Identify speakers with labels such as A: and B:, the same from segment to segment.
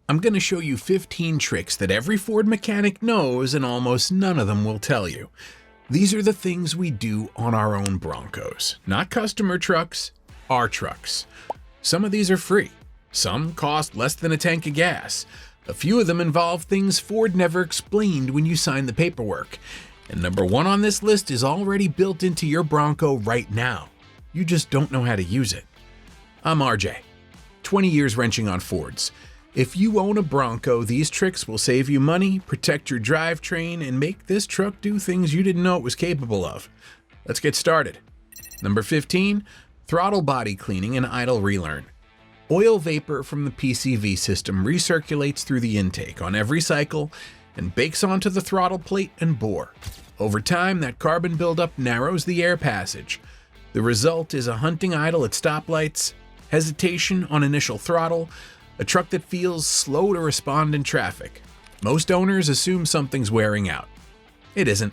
A: I'm going to show you 15 tricks that every Ford mechanic knows and almost none of them will tell you. These are the things we do on our own Broncos, not customer trucks, our trucks. Some of these are free. Some cost less than a tank of gas. A few of them involve things Ford never explained when you signed the paperwork. And number one on this list is already built into your Bronco right now. You just don't know how to use it. I'm RJ, 20 years wrenching on Fords. If you own a Bronco, these tricks will save you money, protect your drivetrain, and make this truck do things you didn't know it was capable of. Let's get started. Number 15, throttle body cleaning and idle relearn. Oil vapor from the PCV system recirculates through the intake on every cycle and bakes onto the throttle plate and bore. Over time, that carbon buildup narrows the air passage. The result is a hunting idle at stoplights, hesitation on initial throttle, a truck that feels slow to respond in traffic. Most owners assume something's wearing out. It isn't.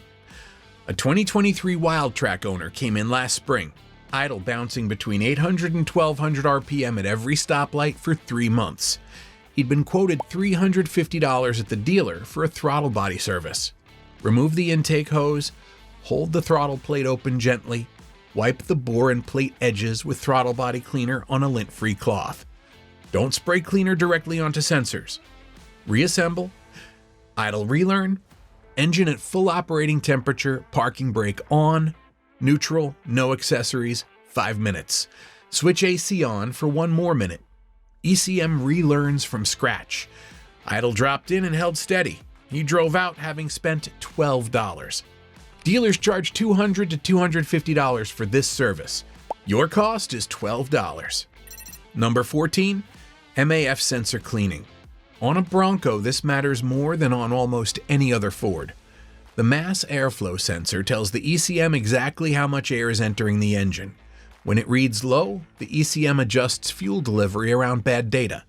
A: A 2023 Wildtrak owner came in last spring, idle bouncing between 800 and 1200 RPM at every stoplight for 3 months. He'd been quoted $350 at the dealer for a throttle body service. Remove the intake hose, hold the throttle plate open gently, wipe the bore and plate edges with throttle body cleaner on a lint-free cloth. Don't spray cleaner directly onto sensors. Reassemble, idle relearn, engine at full operating temperature, parking brake on, neutral, no accessories, 5 minutes. Switch AC on for 1 more minute. ECM relearns from scratch. Idle dropped in and held steady. He drove out having spent $12. Dealers charge $200 to $250 for this service. Your cost is $12. Number 14, MAF sensor cleaning. On a Bronco, this matters more than on almost any other Ford. The mass airflow sensor tells the ECM exactly how much air is entering the engine. When it reads low, the ECM adjusts fuel delivery around bad data.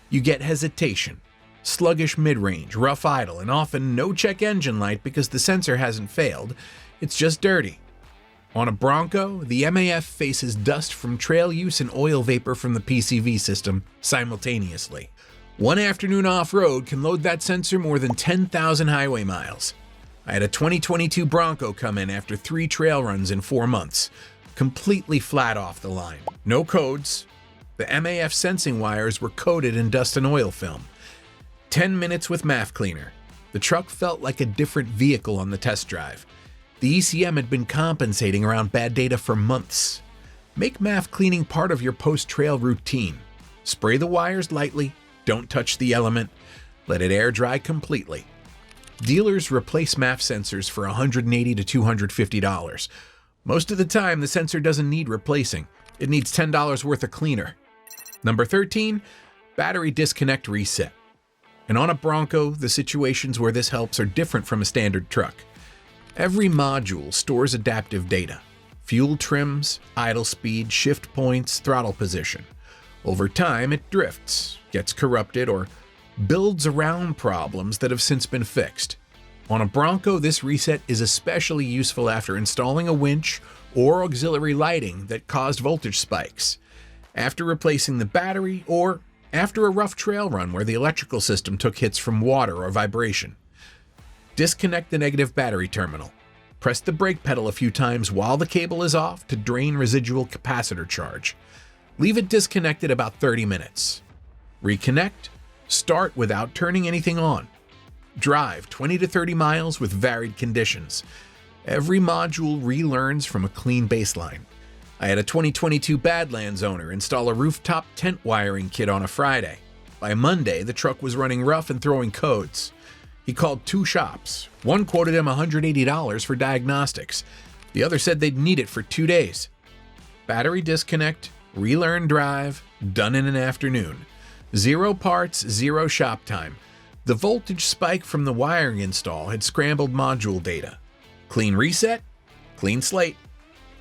A: You get hesitation, sluggish mid-range, rough idle, and often no check engine light because the sensor hasn't failed. It's just dirty. On a Bronco, the MAF faces dust from trail use and oil vapor from the PCV system simultaneously. One afternoon off-road can load that sensor more than 10,000 highway miles. I had a 2022 Bronco come in after 3 trail runs in 4 months. Completely flat off the line. No codes. The MAF sensing wires were coated in dust and oil film. 10 minutes with MAF cleaner. The truck felt like a different vehicle on the test drive. The ECM had been compensating around bad data for months. Make MAF cleaning part of your post-trail routine. Spray the wires lightly, don't touch the element, let it air dry completely. Dealers replace MAF sensors for $180 to $250. Most of the time, the sensor doesn't need replacing. It needs $10 worth of cleaner. Number 13, battery disconnect reset. And on a Bronco, the situations where this helps are different from a standard truck. Every module stores adaptive data: fuel trims, idle speed, shift points, throttle position. Over time, it drifts, gets corrupted, or builds around problems that have since been fixed. On a Bronco, this reset is especially useful after installing a winch or auxiliary lighting that caused voltage spikes, after replacing the battery, or after a rough trail run where the electrical system took hits from water or vibration. Disconnect the negative battery terminal. Press the brake pedal a few times while the cable is off to drain residual capacitor charge. Leave it disconnected about 30 minutes. Reconnect. Start without turning anything on. Drive 20 to 30 miles with varied conditions. Every module relearns from a clean baseline. I had a 2022 Badlands owner install a rooftop tent wiring kit on a Friday. By Monday, the truck was running rough and throwing codes. He called 2 shops. One quoted him $180 for diagnostics. The other said they'd need it for 2 days. Battery disconnect, relearn drive, done in an afternoon. 0 parts, 0 shop time. The voltage spike from the wiring install had scrambled module data. Clean reset, clean slate.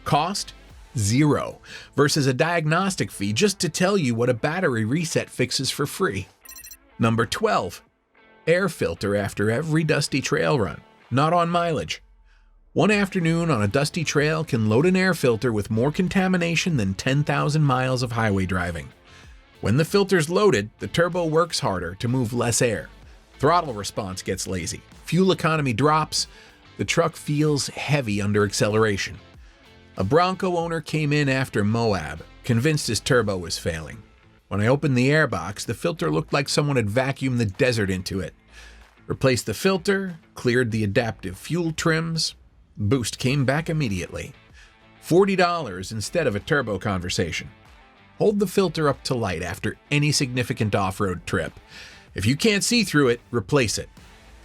A: Cost, 0, versus a diagnostic fee just to tell you what a battery reset fixes for free. Number 12, air filter after every dusty trail run, not on mileage. One afternoon on a dusty trail can load an air filter with more contamination than 10,000 miles of highway driving. When the filter's loaded, the turbo works harder to move less air. Throttle response gets lazy. Fuel economy drops. The truck feels heavy under acceleration. A Bronco owner came in after Moab, convinced his turbo was failing. When I opened the airbox, the filter looked like someone had vacuumed the desert into it. Replaced the filter, cleared the adaptive fuel trims. Boost came back immediately. $40 instead of a turbo conversation. Hold the filter up to light after any significant off-road trip. If you can't see through it, replace it.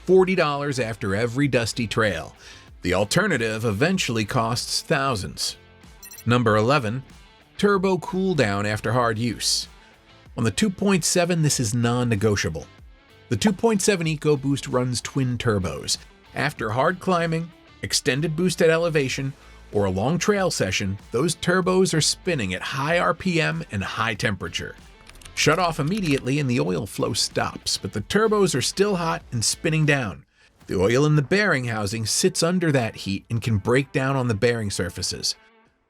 A: $40 after every dusty trail. The alternative eventually costs thousands. Number 11, turbo cooldown after hard use. On the 2.7, this is non-negotiable. The 2.7 EcoBoost runs twin turbos. After hard climbing, extended boost at elevation, or a long trail session, those turbos are spinning at high RPM and high temperature. Shut off immediately and the oil flow stops, but the turbos are still hot and spinning down. The oil in the bearing housing sits under that heat and can break down on the bearing surfaces.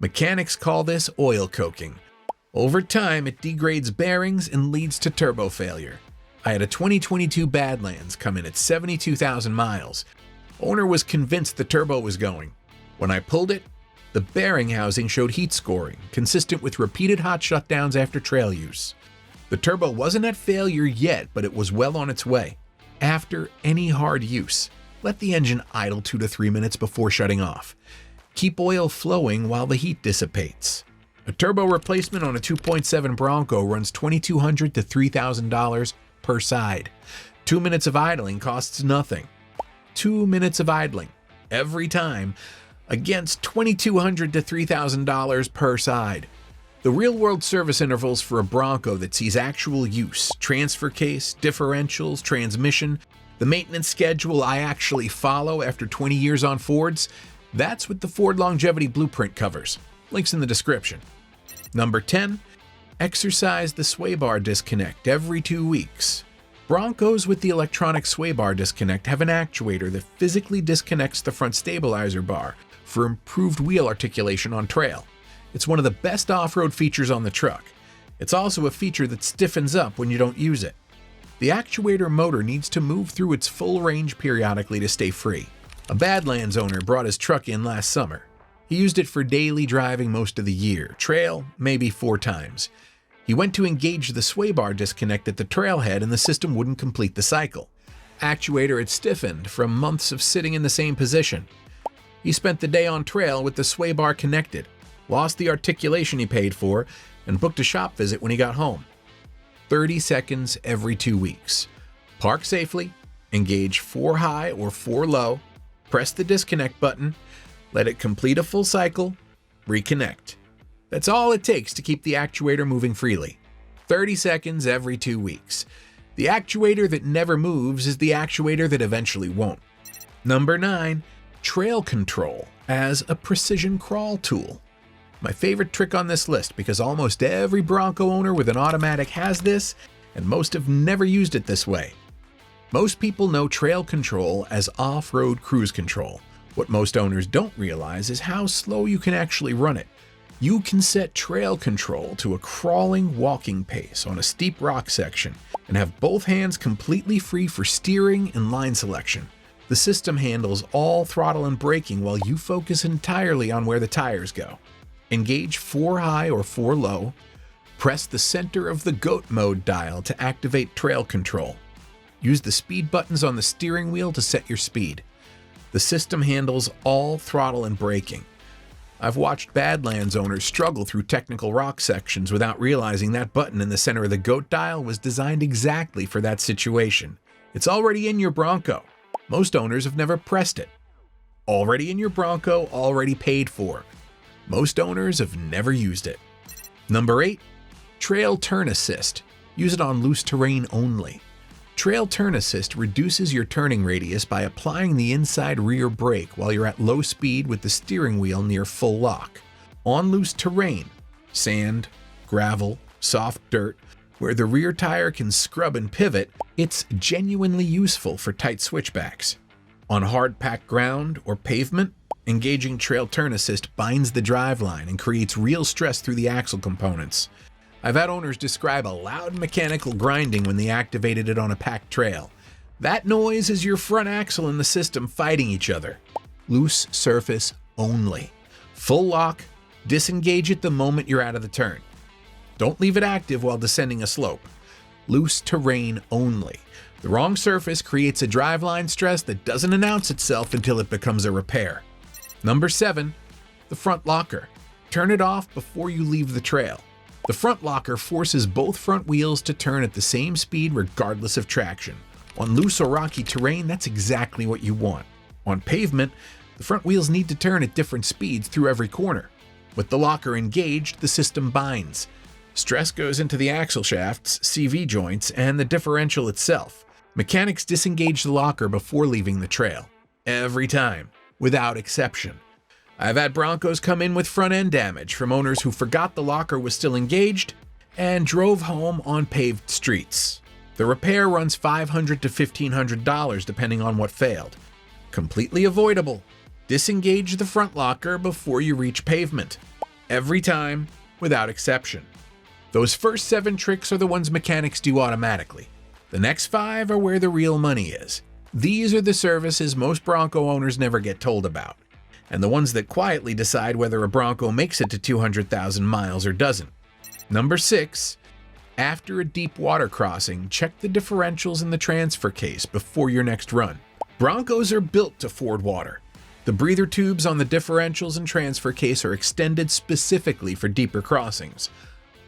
A: Mechanics call this oil coking. Over time, it degrades bearings and leads to turbo failure. I had a 2022 Badlands come in at 72,000 miles. Owner was convinced the turbo was going. When I pulled it, the bearing housing showed heat scoring, consistent with repeated hot shutdowns after trail use. The turbo wasn't at failure yet, but it was well on its way. After any hard use, let the engine idle 2 to 3 minutes before shutting off. Keep oil flowing while the heat dissipates. A turbo replacement on a 2.7 Bronco runs $2,200 to $3,000 per side. 2 minutes of idling costs nothing. 2 minutes of idling every time against $2,200 to $3,000 per side. The real-world service intervals for a Bronco that sees actual use, transfer case, differentials, transmission, the maintenance schedule I actually follow after 20 years on Fords, that's what the Ford Longevity Blueprint covers. Links in the description. Number 10, exercise the sway bar disconnect every 2 weeks. Broncos with the electronic sway bar disconnect have an actuator that physically disconnects the front stabilizer bar for improved wheel articulation on trail. It's one of the best off-road features on the truck. It's also a feature that stiffens up when you don't use it. The actuator motor needs to move through its full range periodically to stay free. A Badlands owner brought his truck in last summer. He used it for daily driving most of the year, trail maybe 4 times. He went to engage the sway bar disconnect at the trailhead and the system wouldn't complete the cycle. Actuator had stiffened from months of sitting in the same position. He spent the day on trail with the sway bar connected, lost the articulation he paid for, and booked a shop visit when he got home. 30 seconds every 2 weeks. Park safely, engage 4 high or 4 low, press the disconnect button, let it complete a full cycle, reconnect. That's all it takes to keep the actuator moving freely. 30 seconds every 2 weeks. The actuator that never moves is the actuator that eventually won't. Number 9, trail control as a precision crawl tool. My favorite trick on this list because almost every Bronco owner with an automatic has this, and most have never used it this way. Most people know trail control as off-road cruise control. What most owners don't realize is how slow you can actually run it. You can set trail control to a crawling walking pace on a steep rock section and have both hands completely free for steering and line selection. The system handles all throttle and braking while you focus entirely on where the tires go. Engage 4 high or 4 low. Press the center of the goat mode dial to activate trail control. Use the speed buttons on the steering wheel to set your speed. The system handles all throttle and braking. I've watched Badlands owners struggle through technical rock sections without realizing that button in the center of the goat dial was designed exactly for that situation. It's already in your Bronco. Most owners have never pressed it. Already in your Bronco, already paid for. Most owners have never used it. Number 8, trail turn assist. Use it on loose terrain only. Trail turn assist reduces your turning radius by applying the inside rear brake while you're at low speed with the steering wheel near full lock. On loose terrain, sand, gravel, soft dirt, where the rear tire can scrub and pivot, it's genuinely useful for tight switchbacks. On hard-packed ground or pavement, engaging trail turn assist binds the driveline and creates real stress through the axle components. I've had owners describe a loud mechanical grinding when they activated it on a packed trail. That noise is your front axle and the system fighting each other. Loose surface only. Full lock, disengage it the moment you're out of the turn. Don't leave it active while descending a slope. Loose terrain only. The wrong surface creates a driveline stress that doesn't announce itself until it becomes a repair. Number 7, the front locker. Turn it off before you leave the trail. The front locker forces both front wheels to turn at the same speed regardless of traction. On loose or rocky terrain, that's exactly what you want. On pavement, the front wheels need to turn at different speeds through every corner. With the locker engaged, the system binds. Stress goes into the axle shafts, CV joints, and the differential itself. Mechanics disengage the locker before leaving the trail. Every time, without exception. I've had Broncos come in with front end damage from owners who forgot the locker was still engaged and drove home on paved streets. The repair runs $500 to $1,500 depending on what failed. Completely avoidable. Disengage the front locker before you reach pavement. Every time, without exception. Those first 7 tricks are the ones mechanics do automatically. The next 5 are where the real money is. These are the services most Bronco owners never get told about, and the ones that quietly decide whether a Bronco makes it to 200,000 miles or doesn't. Number 6, after a deep water crossing, check the differentials in the transfer case before your next run. Broncos are built to ford water. The breather tubes on the differentials and transfer case are extended specifically for deeper crossings.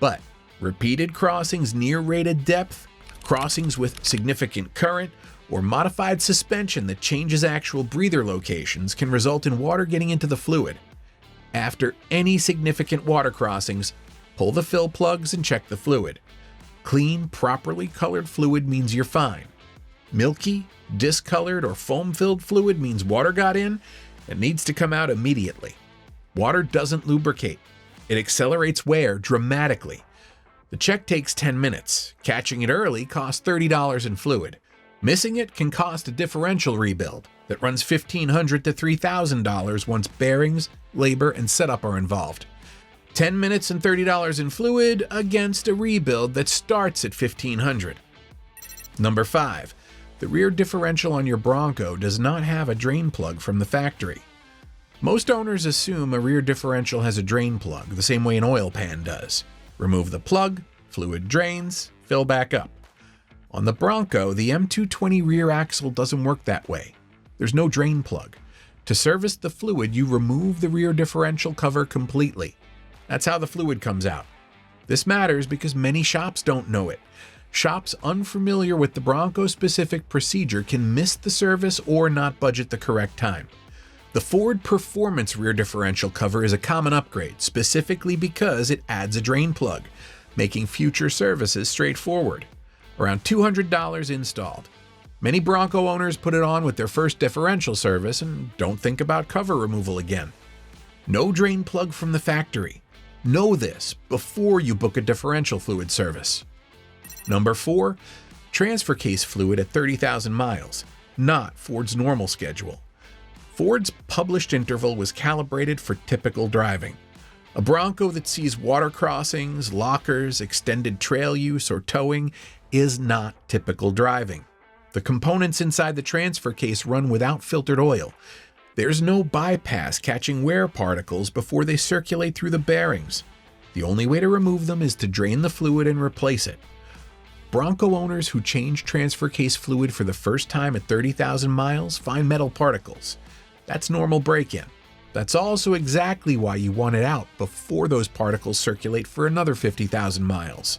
A: But repeated crossings near rated depth, crossings with significant current, or modified suspension that changes actual breather locations can result in water getting into the fluid. After any significant water crossings, pull the fill plugs and check the fluid. Clean, properly colored fluid means you're fine. Milky, discolored, or foam-filled fluid means water got in and needs to come out immediately. Water doesn't lubricate. It accelerates wear dramatically. The check takes 10 minutes. Catching it early costs $30 in fluid. Missing it can cost a differential rebuild that runs $1,500 to $3,000 once bearings, labor, and setup are involved. 10 minutes and $30 in fluid against a rebuild that starts at $1,500. Number 5. The rear differential on your Bronco does not have a drain plug from the factory. Most owners assume a rear differential has a drain plug, the same way an oil pan does. Remove the plug, fluid drains, fill back up. On the Bronco, the M220 rear axle doesn't work that way. There's no drain plug. To service the fluid, you remove the rear differential cover completely. That's how the fluid comes out. This matters because many shops don't know it. Shops unfamiliar with the Bronco-specific procedure can miss the service or not budget the correct time. The Ford Performance rear differential cover is a common upgrade, specifically because it adds a drain plug, making future services straightforward. Around $200 installed. Many Bronco owners put it on with their first differential service and don't think about cover removal again. No drain plug from the factory. Know this before you book a differential fluid service. Number 4, transfer case fluid at 30,000 miles, not Ford's normal schedule. Ford's published interval was calibrated for typical driving. A Bronco that sees water crossings, lockers, extended trail use, or towing is not typical driving. The components inside the transfer case run without filtered oil. There's no bypass catching wear particles before they circulate through the bearings. The only way to remove them is to drain the fluid and replace it. Bronco owners who change transfer case fluid for the first time at 30,000 miles find metal particles. That's normal break-in. That's also exactly why you want it out before those particles circulate for another 50,000 miles.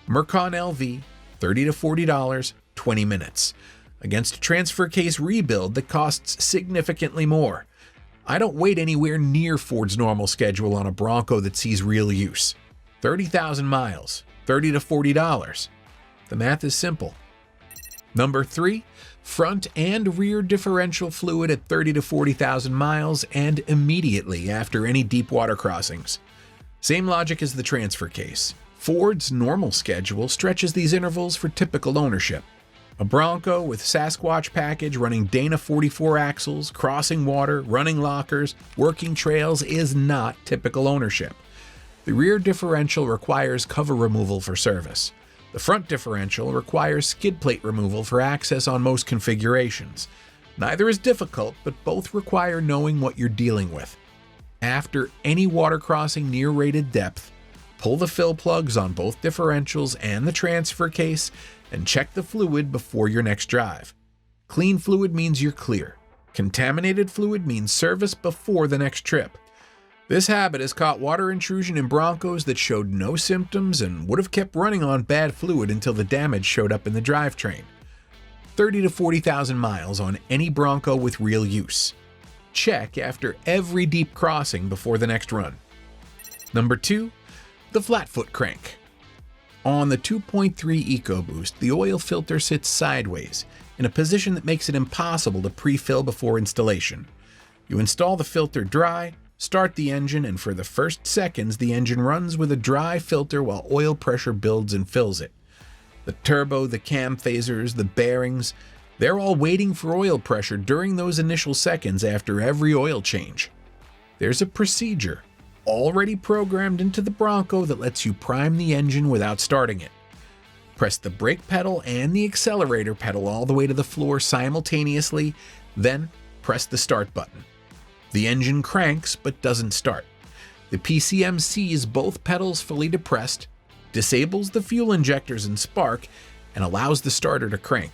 A: Mercon LV, $30 to $40, 20 minutes. Against a transfer case rebuild that costs significantly more. I don't wait anywhere near Ford's normal schedule on a Bronco that sees real use. 30,000 miles, $30 to $40. The math is simple. Number 3, front and rear differential fluid at 30 to 40,000 miles and immediately after any deep water crossings. Same logic as the transfer case. Ford's normal schedule stretches these intervals for typical ownership. A Bronco with Sasquatch package running Dana 44 axles, crossing water, running lockers, working trails is not typical ownership. The rear differential requires cover removal for service. The front differential requires skid plate removal for access on most configurations. Neither is difficult, but both require knowing what you're dealing with. After any water crossing near rated depth, pull the fill plugs on both differentials and the transfer case and check the fluid before your next drive. Clean fluid means you're clear. Contaminated fluid means service before the next trip. This habit has caught water intrusion in Broncos that showed no symptoms and would have kept running on bad fluid until the damage showed up in the drivetrain. 30 to 40,000 miles on any Bronco with real use. Check after every deep crossing before the next run. Number 2, the flat foot crank. On the 2.3 EcoBoost, the oil filter sits sideways in a position that makes it impossible to pre-fill before installation. You install the filter dry, start the engine, and for the first seconds the engine runs with a dry filter while oil pressure builds and fills it. The turbo, the cam phasers, the bearings, they're all waiting for oil pressure during those initial seconds after every oil change. There's a procedure already programmed into the Bronco that lets you prime the engine without starting it. Press the brake pedal and the accelerator pedal all the way to the floor simultaneously, then press the start button. The engine cranks but doesn't start. The PCM sees both pedals fully depressed, disables the fuel injectors and spark, and allows the starter to crank.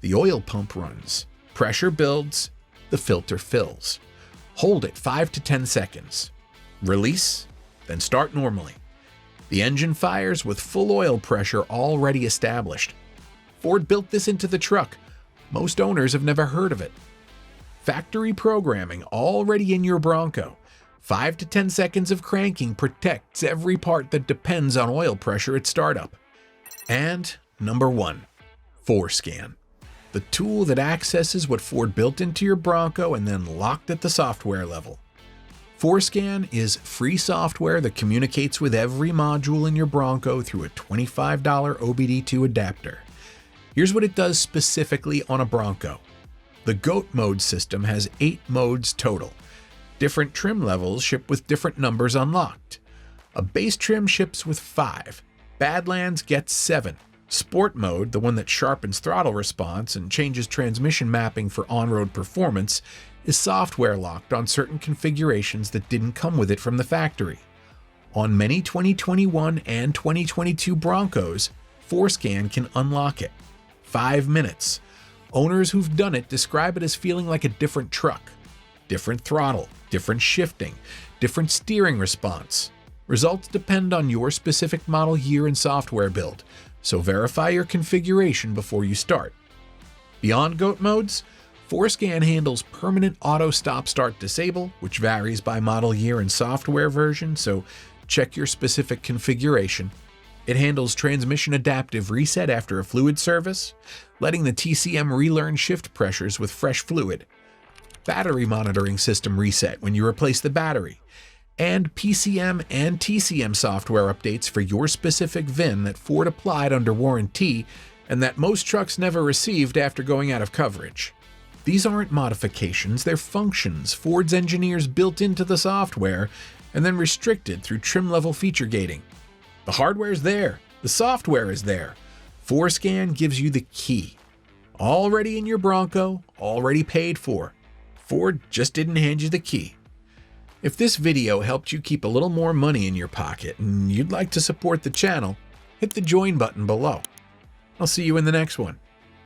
A: The oil pump runs, pressure builds, the filter fills. Hold it 5 to 10 seconds. Release, then start normally. The engine fires with full oil pressure already established. Ford built this into the truck. Most owners have never heard of it. Factory programming already in your Bronco. 5 to 10 seconds of cranking protects every part that depends on oil pressure at startup. And number 1, FORScan. The tool that accesses what Ford built into your Bronco and then locked at the software level. FORScan is free software that communicates with every module in your Bronco through a $25 OBD2 adapter. Here's what it does specifically on a Bronco. The GOAT mode system has 8 modes total. Different trim levels ship with different numbers unlocked. A base trim ships with 5. Badlands gets 7. Sport mode, the one that sharpens throttle response and changes transmission mapping for on-road performance, is software locked on certain configurations that didn't come with it from the factory. On many 2021 and 2022 Broncos, FORScan can unlock it. 5 minutes. Owners who've done it describe it as feeling like a different truck. Different throttle, different shifting, different steering response. Results depend on your specific model year and software build, so verify your configuration before you start. Beyond GOAT modes, FORScan handles permanent auto stop-start disable, which varies by model year and software version, so check your specific configuration. It handles transmission adaptive reset after a fluid service, letting the TCM relearn shift pressures with fresh fluid, battery monitoring system reset when you replace the battery, and PCM and TCM software updates for your specific VIN that Ford applied under warranty and that most trucks never received after going out of coverage. These aren't modifications, they're functions Ford's engineers built into the software and then restricted through trim-level feature gating. The hardware's there, the software is there. FORScan gives you the key. Already in your Bronco, already paid for. Ford just didn't hand you the key. If this video helped you keep a little more money in your pocket and you'd like to support the channel, hit the join button below. I'll see you in the next one.